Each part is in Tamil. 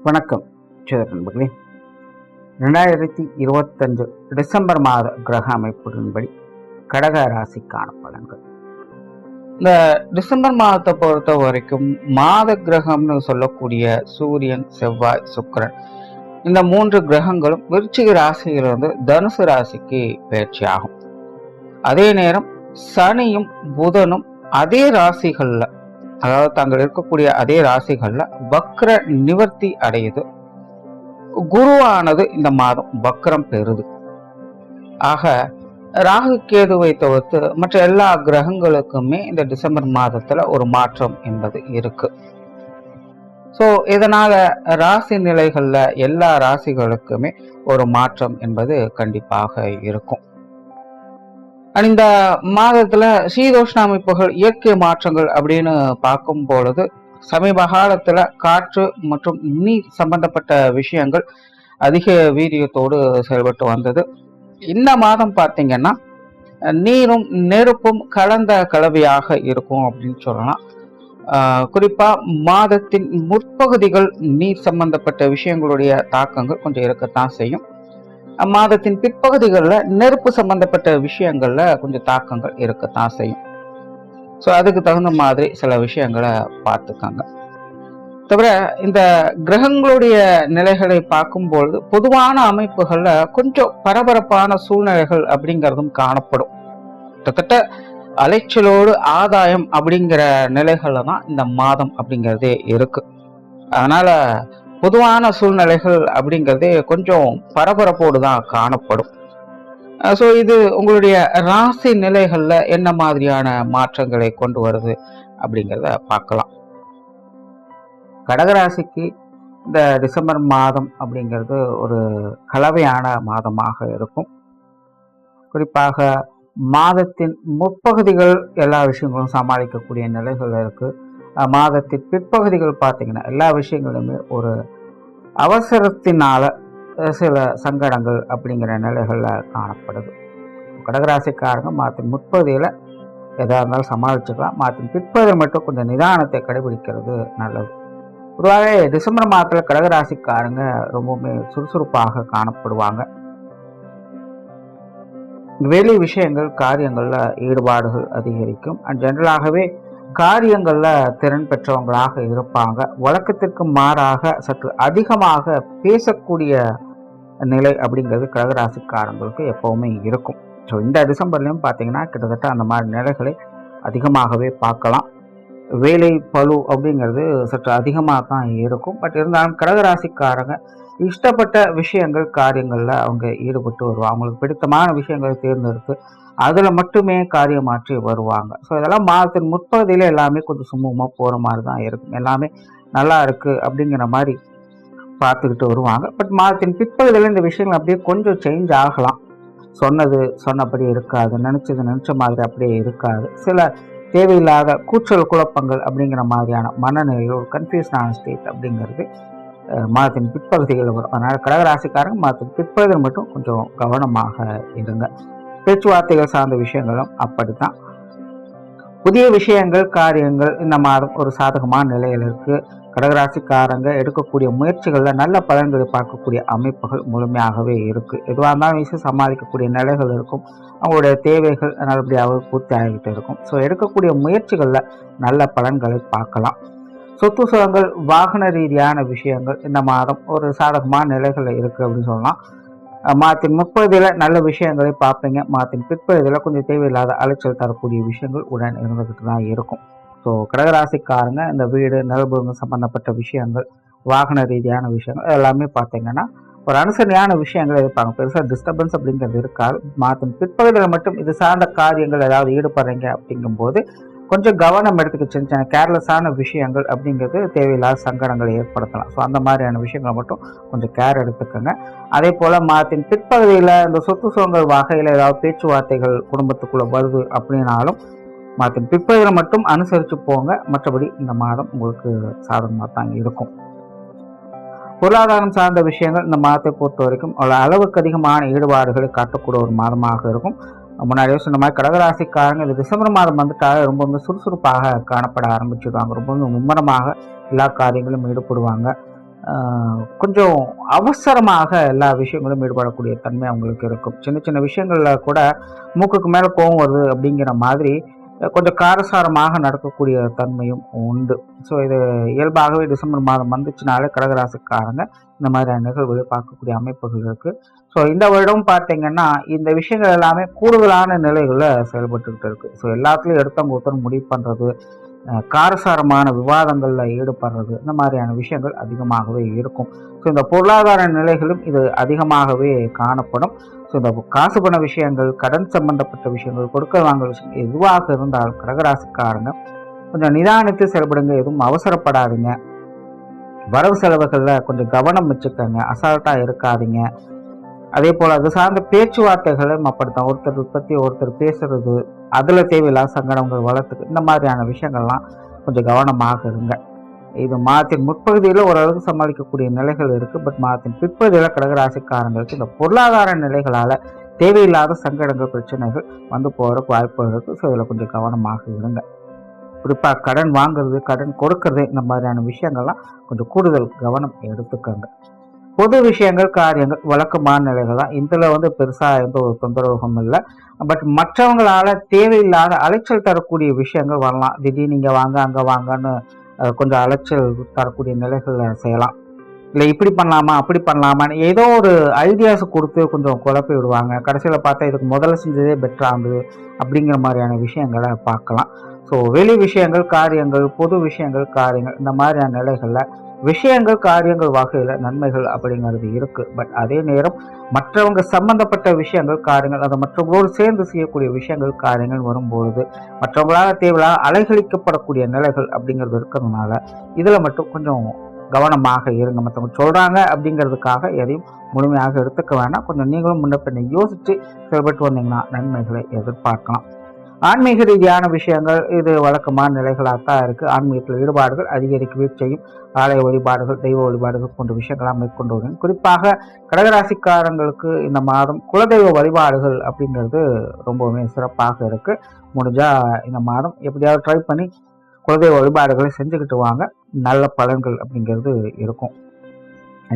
வணக்கம் நண்பர்களே. 2025 டிசம்பர் மாத கிரக அமைப்புகளின்படி கடக ராசிக்கான பலன்கள். இந்த டிசம்பர் மாதத்தை பொறுத்த வரைக்கும் மாத கிரகம்னு சொல்லக்கூடிய சூரியன், செவ்வாய், சுக்கிரன் இந்த 3 கிரகங்களும் விருச்சிக ராசியிலிருந்து தனுசு ராசிக்கு பயிற்சி ஆகும். அதே நேரம் சனியும் புதனும் அதே ராசிகள்ல, அதாவது தாங்கள் இருக்கக்கூடிய அதே ராசிகள்ல வக்ர நிவர்த்தி அடையுது. குருவானது இந்த மாதம் வக்ரம் பெறுது. ஆக ராகு கேதுவை தவிர்த்து மற்ற எல்லா கிரகங்களுக்குமே இந்த டிசம்பர் மாதத்துல ஒரு மாற்றம் என்பது இருக்கு. ஸோ இதனால ராசி நிலைகள்ல எல்லா ராசிகளுக்குமே ஒரு மாற்றம் என்பது கண்டிப்பாக இருக்கும். இந்த மாதத்துல சீதோஷ்ண அமைப்புகள், இயற்கை மாற்றங்கள் அப்படின்னு பார்க்கும் பொழுது சமீப காலத்துல காற்று மற்றும் நீர் சம்பந்தப்பட்ட விஷயங்கள் அதிக வீரியத்தோடு செயல்பட்டு வந்தது. இந்த மாதம் பார்த்தீங்கன்னா நீரும் நெருப்பும் கலந்த கலவையாக இருக்கும் அப்படின்னு சொல்லலாம். குறிப்பா மாதத்தின் முற்பகுதிகள் நீர் சம்பந்தப்பட்ட விஷயங்களுடைய தாக்கங்கள் கொஞ்சம் இருக்கத்தான் செய்யும். மாதத்தின் பிற்பகுதிகளில் நெருப்பு சம்பந்தப்பட்ட விஷயங்கள்ல கொஞ்சம் தாக்கங்கள் இருக்கத்தான் செய்யும். ஸோ அதுக்கு தகுந்த மாதிரி சில விஷயங்களை பார்த்துக்காங்க. தவிர இந்த கிரகங்களுடைய நிலைகளை பார்க்கும்பொழுது பொதுவான அமைப்புகள்ல கொஞ்சம் பரபரப்பான சூழ்நிலைகள் அப்படிங்கிறதும் காணப்படும். கிட்டத்தட்ட அலைச்சலோடு ஆதாயம் அப்படிங்கிற நிலைகள்ல தான் இந்த மாதம் அப்படிங்கிறதே இருக்கு. அதனால பொதுவான சூழ்நிலைகள் அப்படிங்கிறதே கொஞ்சம் பரபரப்போடு தான் காணப்படும். ஸோ இது உங்களுடைய ராசி நிலைகள்ல என்ன மாதிரியான மாற்றங்களை கொண்டு வருது அப்படிங்கிறத பார்க்கலாம். கடகராசிக்கு இந்த டிசம்பர் மாதம் அப்படிங்கிறது ஒரு கலவையான மாதமாக இருக்கும். குறிப்பாக மாதத்தின் முற்பகுதிகள் எல்லா விஷயங்களும் சமாளிக்கக்கூடிய நிலைகள் இருக்கு. மாதத்தின் பிற்பகுதிகள் பார்த்தீங்கன்னா எல்லா விஷயங்களுமே ஒரு அவசரத்தினால சில சங்கடங்கள் அப்படிங்கிற நிலைகளில் காணப்படுது. கடகராசிக்காரங்க மாதத்தின் முற்பகுதியில் எதாக இருந்தாலும் சமாளிச்சுக்கலாம். மாதத்தின் பிற்பகுதியில் மட்டும் கொஞ்சம் நிதானத்தை கடைபிடிக்கிறது நல்லது. பொதுவாகவே டிசம்பர் மாதத்தில் கடகராசிக்காரங்க ரொம்பவுமே சுறுசுறுப்பாக காணப்படுவாங்க. வெளி விஷயங்கள், காரியங்களில் ஈடுபாடுகள் அதிகரிக்கும். ஜெனரலாகவே காரியங்கள்ல திறன் பெற்றவங்களாக இருப்பாங்க. வழக்கத்திற்கு மாறாக சற்று அதிகமாக பேசக்கூடிய நிலை அப்படிங்கிறது கடகராசிக்காரங்களுக்கு எப்பவுமே இருக்கும். ஸோ இந்த டிசம்பர்லையும் பார்த்தீங்கன்னா கிட்டத்தட்ட அந்த மாதிரி நிலைகளை அதிகமாகவே பார்க்கலாம். வேலை பளு அப்படிங்கிறது சற்று அதிகமாக தான் இருக்கும். பட் இருந்தாலும் கடகராசிக்காரங்க இஷ்டப்பட்ட விஷயங்கள், காரியங்களில் அவங்க ஈடுபட்டு வருவாங்க. அவங்களுக்கு பிடித்தமான விஷயங்களை தேர்ந்தெடுத்து அதில் மட்டுமே காரியமாற்றி வருவாங்க. ஸோ இதெல்லாம் மாதத்தின் முற்பகுதியில் எல்லாமே கொஞ்சம் சுமூகமாக போகிற மாதிரி தான் இருக்கும். எல்லாமே நல்லா இருக்குது அப்படிங்கிற மாதிரி பார்த்துக்கிட்டு வருவாங்க. பட் மாதத்தின் பிற்பகுதியில் இந்த விஷயங்கள் அப்படியே கொஞ்சம் சேஞ்ச் ஆகலாம். சொன்னது சொன்னபடி இருக்காது, நினச்ச மாதிரி அப்படியே இருக்காது. சில தேவையில்லாத கூச்சல் குழப்பங்கள் அப்படிங்கிற மாதிரியான மனநிலையில் ஒரு கன்ஃபியூஷனான ஸ்டேட் அப்படிங்கிறது மாதத்தின் பிற்பகுதிகள் வரும். அதனால் கடகராசிக்காரங்க மாதத்தின் பிற்பகுதியில் மட்டும் கொஞ்சம் கவனமாக இருங்க. பேச்சுவார்த்தைகள் சார்ந்த விஷயங்களும் அப்படித்தான். புதிய விஷயங்கள், காரியங்கள் இந்த மாதம் ஒரு சாதகமான நிலையில் இருக்கு. கடகராசிக்காரங்க எடுக்கக்கூடிய முயற்சிகளில் நல்ல பலன்களை பார்க்கக்கூடிய அமைப்புகள் முழுமையாகவே இருக்கு. எதுவாக இருந்தாலும் விஷயம் சமாளிக்கக்கூடிய நிலைகள் இருக்கும். அவங்களுடைய தேவைகள் நல்லபடியாக பூர்த்தி ஆகிட்டு இருக்கும். ஸோ எடுக்கக்கூடிய முயற்சிகளில் நல்ல பலன்களை பார்க்கலாம். சொத்து சுகங்கள், வாகன ரீதியான விஷயங்கள் இந்த மாதம் ஒரு சாதகமான நிலைகளில் இருக்குது அப்படின்னு சொல்லலாம். மாதத்தின் முற்பகுதியில் நல்ல விஷயங்களை பார்ப்பீங்க. மாதத்தின் பிற்பகுதியில் கொஞ்சம் தேவையில்லாத அலைச்சல் தரக்கூடிய விஷயங்கள் உடன் இருந்துகிட்டு தான் இருக்கும். ஸோ கடகராசிக்காரங்க இந்த வீடு, நிலபுரங்க சம்பந்தப்பட்ட விஷயங்கள், வாகன ரீதியான விஷயங்கள் எல்லாமே பார்த்தீங்கன்னா ஒரு அனுசரணையான விஷயங்கள் இருப்பாங்க. பெருசாக டிஸ்டர்பன்ஸ் அப்படிங்கிறது இருக்காது. மாதத்தின் பிற்பகுதியில் மட்டும் இது சார்ந்த காரியங்கள் ஏதாவது ஈடுபடுறீங்க அப்படிங்கும்போது கொஞ்சம் கவனம் எடுத்துக்க. சின்ன சின்ன கேர்லெஸ்ஸான விஷயங்கள் அப்படிங்கிறது தேவையில்லாத சங்கடங்களை ஏற்படுத்தலாம். ஸோ அந்த மாதிரியான விஷயங்களை மட்டும் கொஞ்சம் கேர் எடுத்துக்கோங்க. அதே போல் மாதத்தின் பிற்பகுதியில் இந்த சொத்து சுகங்கள் வகையில் ஏதாவது பேச்சுவார்த்தைகள் குடும்பத்துக்குள்ளே வருது அப்படின்னாலும் மாதத்தின் பிற்பகுதியில் மட்டும் அனுசரித்து போங்க. மற்றபடி இந்த மாதம் உங்களுக்கு சாதகமாக தான் இருக்கும். பொருளாதாரம் சார்ந்த விஷயங்கள் இந்த மாதத்தை பொறுத்த வரைக்கும் அளவுக்கு அதிகமான ஈடுபாடுகளை காட்டக்கூடிய ஒரு மாதமாக இருக்கும். முன்னாடியே சொன்ன மாதிரி கடகராசிக்காரங்க இந்த டிசம்பர் மாதம் வந்துட்டாலே ரொம்ப சுறுசுறுப்பாக காணப்பட ஆரம்பிச்சிடுவாங்க. ரொம்ப மும்முரமாக எல்லா காரியங்களும் ஈடுபடுவாங்க. கொஞ்சம் அவசரமாக எல்லா விஷயங்களும் ஈடுபடக்கூடிய தன்மை அவங்களுக்கு இருக்கும். சின்ன சின்ன விஷயங்களில் கூட மூக்குக்கு மேலே கோவம் வருது அப்படிங்கிற மாதிரி கொஞ்சம் காரசாரமாக நடக்கக்கூடிய தன்மையும் உண்டு. ஸோ இது இயல்பாகவே டிசம்பர் மாதம் வந்துச்சுனாலே கடகராசிக்காரங்க இந்த மாதிரியான நிகழ்வுகளை பார்க்கக்கூடிய அமைப்புகள் இருக்குது. ஸோ இந்த வருடம் பார்த்தீங்கன்னா இந்த விஷயங்கள் எல்லாமே கூடுதலான நிலைகளில் செயல்பட்டுக்கிட்டு இருக்குது. ஸோ எல்லாத்துலேயும் எடுத்தவங்க ஒருத்தர் முடிவு பண்ணுறது, காரசாரமான விவாதங்களில் ஈடுபடுறது, இந்த மாதிரியான விஷயங்கள் அதிகமாகவே இருக்கும். ஸோ இந்த பொருளாதார நிலைகளும் இது அதிகமாகவே காணப்படும். ஸோ இந்த காசு பண விஷயங்கள், கடன் சம்பந்தப்பட்ட விஷயங்கள், கொடுக்க வாங்கல் விஷயங்கள் எதுவாக இருந்தாலும் கடகராசிக்காரங்க கொஞ்சம் நிதானித்து செயல்படுங்க. எதுவும் அவசரப்படாதீங்க. வரவு செலவுகளில் கொஞ்சம் கவனம் வச்சுக்கோங்க. அசால்ட்டாக இருக்காதீங்க. அதே போல் அது சார்ந்த பேச்சுவார்த்தைகளும் அப்படித்தான். ஒருத்தர் பற்றி ஒருத்தர் பேசுறது, அதில் தேவையில்லாத சங்கடங்கள் வளர்த்துக்கு, இந்த மாதிரியான விஷயங்கள்லாம் கொஞ்சம் கவனமாக இருங்க. இது மாதத்தின் முற்பகுதியில் ஓரளவுக்கு சமாளிக்கக்கூடிய நிலைகள் இருக்குது. பட் மாதத்தின் பிற்பகுதியில் கடகராசிக்காரங்களுக்கு இந்த பொருளாதார நிலைகளால் தேவையில்லாத சங்கடங்கள், பிரச்சனைகள் வந்து போகிறதுக்கு வாய்ப்புகள் இருக்குது. ஸோ இதில் கொஞ்சம் கவனமாக இருங்க. குறிப்பாக கடன் வாங்குறது, கடன் கொடுக்கறது, இந்த மாதிரியான விஷயங்கள்லாம் கொஞ்சம் கூடுதல் கவனம் எடுத்துக்கோங்க. பொது விஷயங்கள், காரியங்கள் வழக்கமான நிலைகள் தான். இதில் பெருசாக எந்த ஒரு தொந்தரவும் இல்லை. பட் மற்றவங்களால தேவையில்லாத அலைச்சல் தரக்கூடிய விஷயங்கள் வரலாம். திடீர்னு இங்கே வாங்க அங்கே வாங்கன்னு கொஞ்சம் அலைச்சல் தரக்கூடிய நிலைகளில் செய்யலாம். இல்லை இப்படி பண்ணலாமா அப்படி பண்ணலாமான்னு ஏதோ ஒரு ஐடியாஸ் கொடுத்து கொஞ்சம் குழப்பி விடுவாங்க. கடைசியில் பார்த்தா இதுக்கு முதல்ல செஞ்சதே பெட்டராக இருந்தது அப்படிங்கிற மாதிரியான விஷயங்களை பார்க்கலாம். ஸோ வெளி விஷயங்கள், காரியங்கள், பொது விஷயங்கள், காரியங்கள், இந்த மாதிரியான நிலைகளில் விஷயங்கள், காரியங்கள் வகையில் நன்மைகள் அப்படிங்கிறது இருக்குது. பட் அதே நேரம் மற்றவங்க சம்பந்தப்பட்ட விஷயங்கள், காரியங்கள், அதை மற்றவங்களோடு சேர்ந்து செய்யக்கூடிய விஷயங்கள், காரியங்கள் வரும்பொழுது மற்றவங்களால் தேவையில்லாத அலைகழிக்கப்படக்கூடிய நிலைகள் அப்படிங்கிறது இருக்கிறதுனால இதில் மட்டும் கொஞ்சம் கவனமாக இருங்க. மற்றவங்க சொல்கிறாங்க அப்படிங்கிறதுக்காக எதையும் முழுமையாக எடுத்துக்க வேணாம். கொஞ்சம் நீங்களும் முன்ன பின்ன யோசித்து செயல்பட்டு வந்தீங்கன்னா நன்மைகளை எதிர்பார்க்கலாம். ஆன்மீக ரீதியான விஷயங்கள் இது வழக்கமான நிலைகளாகத்தான் இருக்குது. ஆன்மீகத்தில் ஈடுபாடுகள் அதிகரிக்கவே செய்யும். ஆலய வழிபாடுகள், தெய்வ வழிபாடுகள் போன்ற விஷயங்களாம் மேற்கொண்டு வருங்க. குறிப்பாக கடகராசிக்காரங்களுக்கு இந்த மாதம் குலதெய்வ வழிபாடுகள் அப்படிங்கிறது ரொம்பவுமே சிறப்பாக இருக்குது. முடிஞ்சால் இந்த மாதம் எப்படியாவது ட்ரை பண்ணி குலதெய்வ வழிபாடுகளை செஞ்சுக்கிட்டு வாங்க. நல்ல பலன்கள் அப்படிங்கிறது இருக்கும்.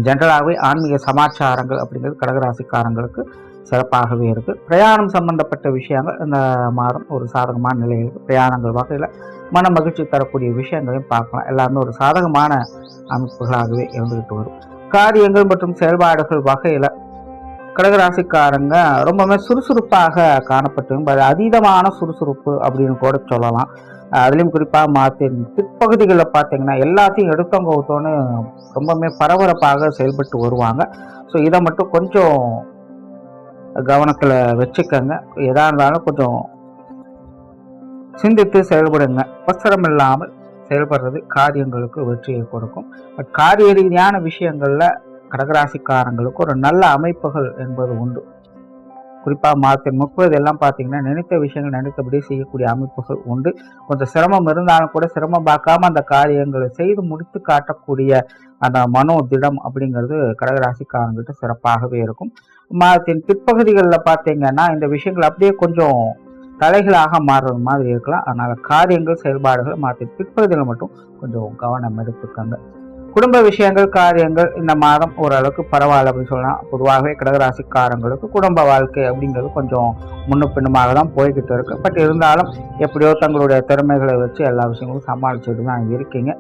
ஜென்ரலாகவே ஆன்மீக சமாச்சாரங்கள் அப்படிங்கிறது கடகராசிக்காரங்களுக்கு சிறப்பாகவே இருக்குது. பிரயாணம் சம்பந்தப்பட்ட விஷயங்கள் இந்த மாதம் ஒரு சாதகமான நிலையில் இருக்குது. பிரயாணங்கள் வகையில் மன மகிழ்ச்சி தரக்கூடிய விஷயங்களையும் பார்க்கலாம். எல்லாமே ஒரு சாதகமான அமைப்புகளாகவே இருந்துகிட்டு வரும். காரியங்கள் மற்றும் செயல்பாடுகள் வகையில் கடகராசிக்காரங்க ரொம்பவே சுறுசுறுப்பாக காணப்பட்டு, அது அதீதமான சுறுசுறுப்பு அப்படின்னு கூட சொல்லலாம். அதுலேயும் குறிப்பாக மாதத்தின் பிற்பகுதிகளில் பார்த்தீங்கன்னா எல்லாத்தையும் எடுத்தவங்க ஒருத்தோன்னு ரொம்பவுமே பரபரப்பாக செயல்பட்டு வருவாங்க. ஸோ இதை மட்டும் கொஞ்சம் கவனத்தில் வச்சுக்கோங்க. எதாக இருந்தாலும் கொஞ்சம் சிந்தித்து செயல்படுங்க. அவசரம் இல்லாமல் செயல்படுறது காரியங்களுக்கு வெற்றியை கொடுக்கும். பட் காரிய ரீதியான விஷயங்களில் கடகராசிக்காரங்களுக்கு ஒரு நல்ல அமைப்புகள் என்பது உண்டு. குறிப்பாக மாதத்தின் 30 எல்லாம் பார்த்தீங்கன்னா நினைத்த விஷயங்கள் நினைத்தபடி செய்யக்கூடிய அமைப்புகள் உண்டு. கொஞ்சம் சிரமம் இருந்தாலும் கூட சிரமம் பார்க்காம அந்த காரியங்களை செய்து முடித்து காட்டக்கூடிய அந்த மனோ திடம் அப்படிங்கிறது கடகராசிக்காரங்கிட்ட சிறப்பாகவே இருக்கும். மாதத்தின் பிற்பகுதிகளில் பார்த்தீங்கன்னா இந்த விஷயங்கள் அப்படியே கொஞ்சம் தலைகளாக மாறுறது மாதிரி இருக்கலாம். அதனால் காரியங்கள், செயல்பாடுகள் மாதத்தின் பிற்பகுதியில் மட்டும் கொஞ்சம் கவனம் எடுத்துக்கங்க. குடும்ப விஷயங்கள், காரியங்கள் இந்த மாதம் ஓரளவுக்கு பரவாயில்ல அப்படின்னு சொல்லலாம். பொதுவாகவே கடகராசிக்காரங்களுக்கு குடும்ப வாழ்க்கை அப்படிங்கிறது கொஞ்சம் முன்னும் பின்னுமாக தான் போய்கிட்டு இருக்கு. பட் இருந்தாலும் எப்படியோ தங்களுடைய திறமைகளை வச்சு எல்லா விஷயங்களும் சமாளிச்சுட்டு தான் இருக்கீங்க.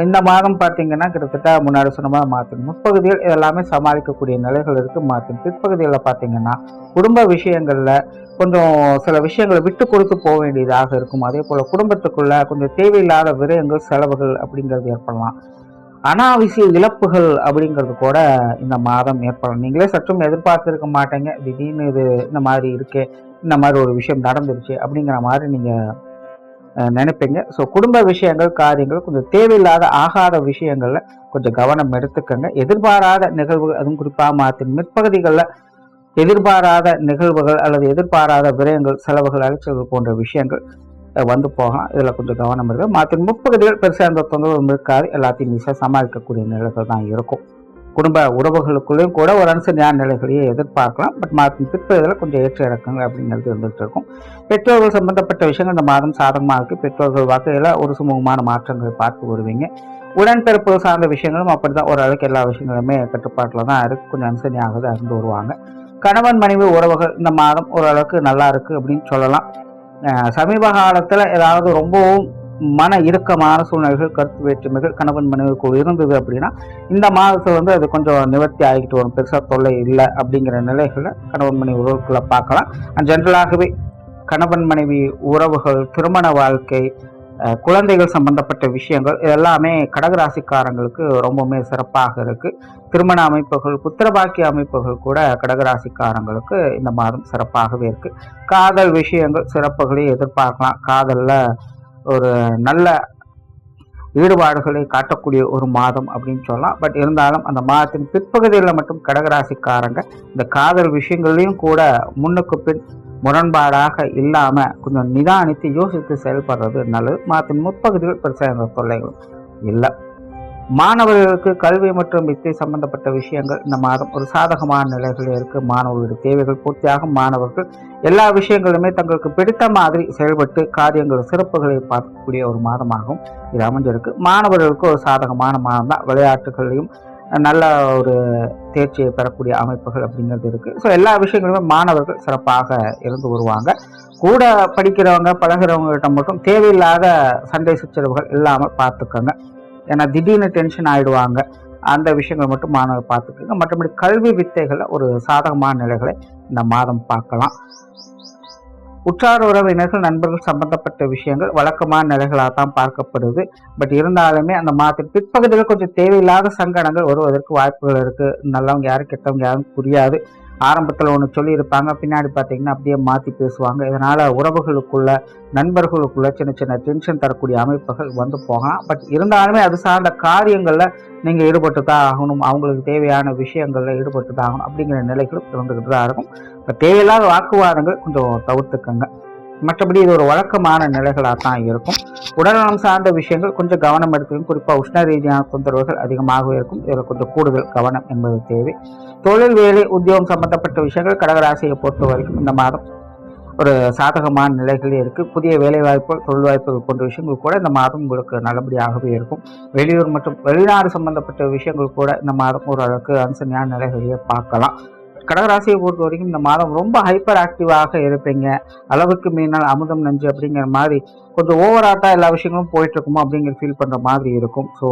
இந்த மாதம் பார்த்தீங்கன்னா கிட்டத்தட்ட முன்னாடி சொன்ன மாதிரி மாதத்தின் முற்பகுதியில் எல்லாமே சமாளிக்கக்கூடிய நிலைகள் இருக்குது. மாதத்தின் பிற்பகுதியில் பார்த்தீங்கன்னா குடும்ப விஷயங்களில் கொஞ்சம் சில விஷயங்களை விட்டு கொடுத்து போக வேண்டியதாக இருக்கும். அதே போல் குடும்பத்துக்குள்ள கொஞ்சம் தேவையில்லாத விரயங்கள், செலவுகள் அப்படிங்கிறது ஏற்படலாம். அனாவசிய இழப்புகள் அப்படிங்கிறது கூட இந்த மாதம் ஏற்படும். நீங்களே சற்றும் எதிர்பார்த்துருக்க மாட்டீங்க. திடீர்னு இது இந்த மாதிரி இருக்கே, இந்த மாதிரி ஒரு விஷயம் நடந்துருச்சு அப்படிங்கிற மாதிரி நீங்கள் நினைப்பீங்க. ஸோ குடும்ப விஷயங்கள், காரியங்கள் கொஞ்சம் தேவையில்லாத ஆகாத விஷயங்களில் கொஞ்சம் கவனம் எடுத்துக்கங்க. எதிர்பாராத நிகழ்வுகள், அதுவும் குறிப்பாக மாதத்தின் முற்பகுதிகளில் எதிர்பாராத நிகழ்வுகள் அல்லது எதிர்பாராத விரயங்கள், செலவுகள், அலைச்சல்கள் போன்ற விஷயங்கள் வந்து போகலாம். இதில் கொஞ்சம் கவனம் இருக்குது. மாதத்தின் முற்பகுதிகள் பெருசாக அந்த தொந்தரவு இருக்காது. எல்லாத்தையும் ஈஸியாக சமாளிக்கக்கூடிய நிலைகள் தான் இருக்கும். குடும்ப உறவுகளுக்குள்ளேயும் கூட ஒரு அனுசரியான நிலைகளையே எதிர்பார்க்கலாம். பட் மாதத்தின் பிற்பகுதியில் கொஞ்சம் ஏற்ற இறக்கங்கள் அப்படிங்கிறது இருந்துகிட்டு இருக்கும். பெற்றோர்கள் சம்பந்தப்பட்ட விஷயங்கள் இந்த மாதம் சாதகமாக இருக்குது. பெற்றோர்கள் வகையில் ஒரு சுமூகமான மாற்றங்களை பார்த்து வருவீங்க. உடன்பிறப்பு சார்ந்த விஷயங்களும் அப்படிதான், ஓரளவுக்கு எல்லா விஷயங்களுமே கட்டுப்பாட்டில் தான் இருக்கு. கொஞ்சம் அனுசரணையாக தான் இருந்து வருவாங்க. கணவன் மனைவி உறவுகள் இந்த மாதம் ஓரளவுக்கு நல்லா இருக்கு அப்படின்னு சொல்லலாம். சமீப காலத்தில் ஏதாவது ரொம்பவும் மன இறுக்கமான சூழ்நிலைகள், கருத்து வேற்றுமைகள் கணவன் மனைவிக்குள் இருந்தது அப்படின்னா இந்த மாதத்துல அது கொஞ்சம் நிவர்த்தி ஆகிட்டு வரும். பெருசா தொல்லை இல்லை அப்படிங்கிற நிலைகளை கணவன் மனைவி உறவுக்குள்ள பார்க்கலாம். ஜென்ரலாகவே கணவன் மனைவி உறவுகள், திருமண வாழ்க்கை, குழந்தைகள் சம்பந்தப்பட்ட விஷயங்கள் இதெல்லாமே கடகராசிக்காரங்களுக்கு ரொம்பவுமே சிறப்பாக இருக்கு. திருமண அமைப்புகள், புத்திரபாக்கிய அமைப்புகள் கூட கடகராசிக்காரங்களுக்கு இந்த மாதம் சிறப்பாகவே இருக்கு. காதல் விஷயங்கள் சிறப்புகளை எதிர்பார்க்கலாம். காதல்ல ஒரு நல்ல ஈடுபாடுகளை காட்டக்கூடிய ஒரு மாதம் அப்படின்னு சொல்லலாம். பட் இருந்தாலும் அந்த மாதத்தின் பிற்பகுதியில் மட்டும் கடகராசிக்காரங்க இந்த காதல் விஷயங்கள்லையும் கூட முன்னுக்கு பின் முரண்பாடாக இல்லாமல் கொஞ்சம் நிதானித்து யோசித்து செயல்படுறது நல்லது. மாதத்தின் முற்பகுதியில் பெருசாக எந்த தொல்லைகளும் இல்லை. மாணவர்களுக்கு கல்வி மற்றும் வித்தை சம்பந்தப்பட்ட விஷயங்கள் இந்த மாதம் ஒரு சாதகமான நிலைகள் இருக்கு. மாணவர்களுடைய தேவைகள் பூர்த்தியாகும். மாணவர்கள் எல்லா விஷயங்களுமே தங்களுக்கு பிடித்த மாதிரி செயல்பட்டு காரியங்கள் சிறப்புகளை பார்க்கக்கூடிய ஒரு மாதமாகவும் இது அமைஞ்சிருக்கு. மாணவர்களுக்கு ஒரு சாதகமான மாதம் தான். விளையாட்டுகளையும் நல்ல ஒரு தேர்ச்சியை பெறக்கூடிய அமைப்புகள் அப்படிங்கிறது இருக்கு. ஸோ எல்லா விஷயங்களுமே மாணவர்கள் சிறப்பாக இருந்து வருவாங்க. கூட படிக்கிறவங்க பழகிறவங்ககிட்ட மட்டும் தேவையில்லாத சண்டை சச்சரவுகள் இல்லாமல் பார்த்துக்கோங்க. ஏன்னா திடீர்னு டென்ஷன் ஆகிடுவாங்க. அந்த விஷயங்கள் மட்டும் மாணவர் பார்த்துக்கோங்க. மற்றபடி கல்வி வித்தைகளில் ஒரு சாதகமான நிலைகளை இந்த மாதம் பார்க்கலாம். உற்றார் உறவினர்கள், நண்பர்கள் சம்பந்தப்பட்ட விஷயங்கள் வழக்கமான நிலைகளாக தான் பார்க்கப்படுது. பட் இருந்தாலுமே அந்த மாதத்தின் பிற்பகுதியில் கொஞ்சம் தேவையில்லாத சங்கடங்கள் வருவதற்கு வாய்ப்புகள் இருக்கு. நல்லவங்க யாரும் கெட்டவங்க யாரும் புரியாது. ஆரம்பத்தில் ஒன்று சொல்லியிருப்பாங்க, பின்னாடி பார்த்தீங்கன்னா அப்படியே மாற்றி பேசுவாங்க. இதனால் உறவுகளுக்குள்ள, நண்பர்களுக்குள்ள சின்ன சின்ன டென்ஷன் தரக்கூடிய அமைப்புகள் வந்து போகலாம். பட் இருந்தாலுமே அது சார்ந்த காரியங்களில் நீங்கள் ஈடுபட்டு தான் ஆகணும். அவங்களுக்கு தேவையான விஷயங்களில் ஈடுபட்டு தான் ஆகணும் அப்படிங்கிற நிலைகளும் இருந்துக்கிட்டு தான் இருக்கும். தேவையில்லாத வாக்குவாதங்கள் கொஞ்சம் தவிர்த்துக்கங்க. மற்றபடி இது ஒரு வழக்கமான நிலைகளாக தான் இருக்கும். உடல்நலம் சார்ந்த விஷயங்கள் கொஞ்சம் கவனம் எடுத்துக்கணும். குறிப்பாக உஷ்ண ரீதியான தொந்தரவுகள் அதிகமாகவே இருக்கும். இதில் கொஞ்சம் கூடுதல் கவனம் என்பது தேவை. தொழில், வேலை, உத்தியோகம் சம்பந்தப்பட்ட விஷயங்கள் கடகராசியை பொறுத்த வரைக்கும் இந்த மாதம் ஒரு சாதகமான நிலைகளே இருக்குது. புதிய வேலை வாய்ப்புகள், தொழில் வாய்ப்புகள் போன்ற விஷயங்கள் கூட இந்த மாதம் உங்களுக்கு நல்லபடியாகவே இருக்கும். வெளியூர் மற்றும் வெளிநாடு சம்பந்தப்பட்ட விஷயங்கள் கூட இந்த மாதம் ஓரளவுக்கு அனுசரணையான நிலைகளையே பார்க்கலாம். கடகராசியை பொறுத்த வரைக்கும் இந்த மாதம் ரொம்ப ஹைப்பர் ஆக்டிவாக இருப்பீங்க. அளவுக்கு மீறினால் அமுதம் நஞ்சு அப்படிங்கிற மாதிரி கொஞ்சம் ஓவராட்டாக எல்லா விஷயங்களும் போயிட்டு இருக்குமோ அப்படிங்கிற ஃபீல் பண்ணுற மாதிரி இருக்கும். ஸோ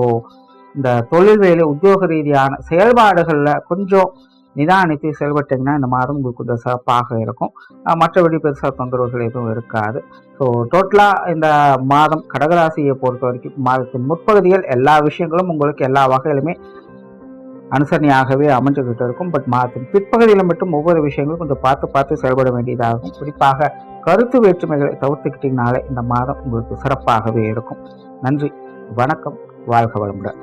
இந்த தொழில் வேலை, உத்தியோக ரீதியான செயல்பாடுகளில் கொஞ்சம் நிதானித்து செயல்பட்டீங்கன்னா இந்த மாதம் உங்களுக்கு கொஞ்சம் சிறப்பாக இருக்கும். மற்றபடி பெருசாக தொந்தரவுகள் எதுவும் இருக்காது. ஸோ டோட்டலாக இந்த மாதம் கடகராசியை பொறுத்த வரைக்கும் மாதத்தின் முற்பகுதியில் எல்லா விஷயங்களும் உங்களுக்கு எல்லா வகையிலுமே அனுசரணையாகவே அமைஞ்சுக்கிட்டு இருக்கும். பட் மாதத்தின் பிற்பகுதியில் மட்டும் ஒவ்வொரு விஷயங்களும் கொஞ்சம் பார்த்து செயல்பட வேண்டியதாகும். குறிப்பாக கருத்து வேற்றுமைகளை தவிர்த்துக்கிட்டீங்கனாலே இந்த மாதம் உங்களுக்கு சிறப்பாகவே இருக்கும். நன்றி, வணக்கம், வாழ்க வளமுடன்.